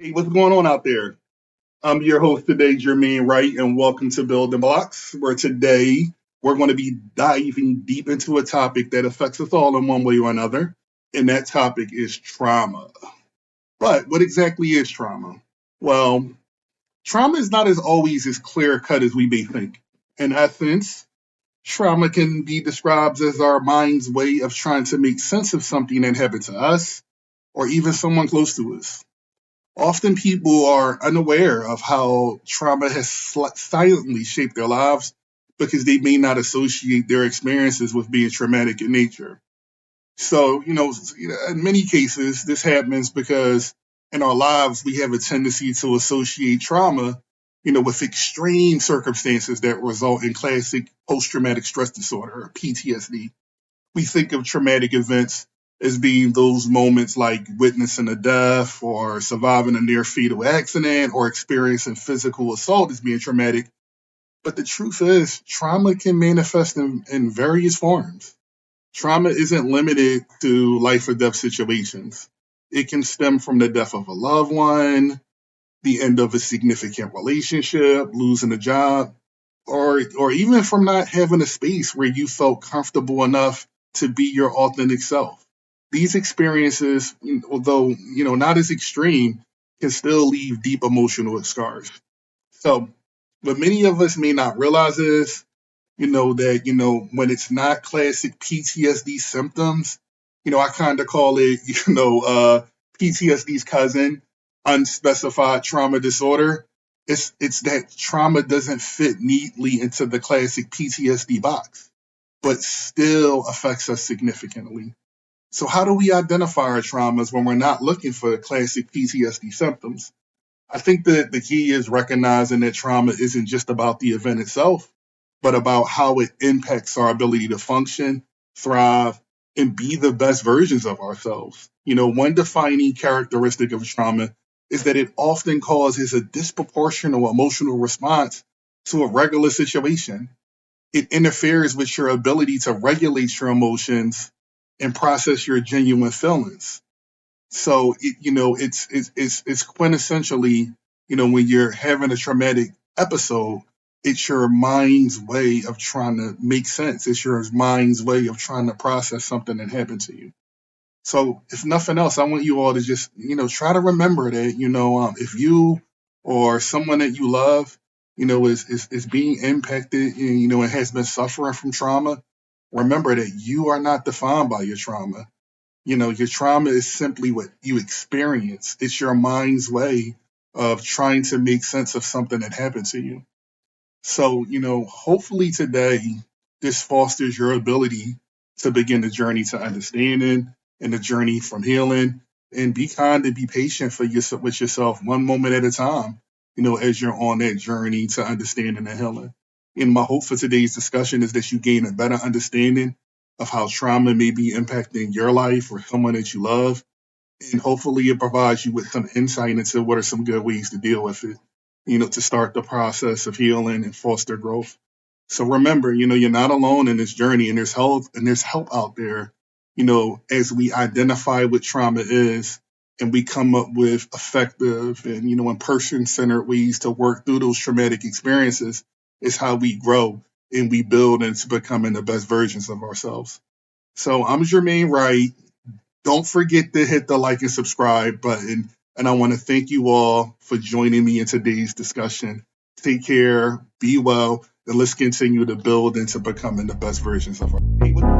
Hey, what's going on out there? I'm your host today, Jermaine Wright, and welcome to Building Blocks, where today we're going to be diving deep into a topic that affects us all in one way or another, and that topic is trauma. But what exactly is trauma? Well, trauma is not as always as clear cut as we may think. In essence, trauma can be described as our mind's way of trying to make sense of something that happened to us or even someone close to us. Often people are unaware of how trauma has silently shaped their lives because they may not associate their experiences with being traumatic in nature. So, in many cases, this happens because in our lives, we have a tendency to associate trauma, with extreme circumstances that result in classic post traumatic stress disorder, or PTSD. We think of traumatic events as being those moments like witnessing a death or surviving a near fatal accident or experiencing physical assault as being traumatic. But the truth is, trauma can manifest in various forms. Trauma isn't limited to life or death situations. It can stem from the death of a loved one, the end of a significant relationship, losing a job, or even from not having a space where you felt comfortable enough to be your authentic self. These experiences, although not as extreme, can still leave deep emotional scars. So, what many of us may not realize is, that when it's not classic PTSD symptoms, I kind of call it, PTSD's cousin, unspecified trauma disorder. It's that trauma doesn't fit neatly into the classic PTSD box, but still affects us significantly. So how do we identify our traumas when we're not looking for classic PTSD symptoms? I think that the key is recognizing that trauma isn't just about the event itself, but about how it impacts our ability to function, thrive, and be the best versions of ourselves. One defining characteristic of trauma is that it often causes a disproportional emotional response to a regular situation. It interferes with your ability to regulate your emotions and process your genuine feelings. So it's quintessentially, when you're having a traumatic episode, it's your mind's way of trying to make sense. It's your mind's way of trying to process something that happened to you. So if nothing else, I want you all to just, try to remember that, if you or someone that you love, is being impacted and, and has been suffering from trauma, remember that you are not defined by your trauma. Your trauma is simply what you experience. It's your mind's way of trying to make sense of something that happened to you. So, hopefully today this fosters your ability to begin the journey to understanding and the journey from healing, and be kind and be patient with yourself one moment at a time, as you're on that journey to understanding and healing. And my hope for today's discussion is that you gain a better understanding of how trauma may be impacting your life or someone that you love. And hopefully it provides you with some insight into what are some good ways to deal with it, to start the process of healing and foster growth. So remember, you're not alone in this journey, and there's help out there, as we identify what trauma is and we come up with effective and, and person-centered ways to work through those traumatic experiences is how we grow and we build into becoming the best versions of ourselves. So I'm Jermaine Wright. Don't forget to hit the like and subscribe button. And I want to thank you all for joining me in today's discussion. Take care, be well, and let's continue to build into becoming the best versions of our.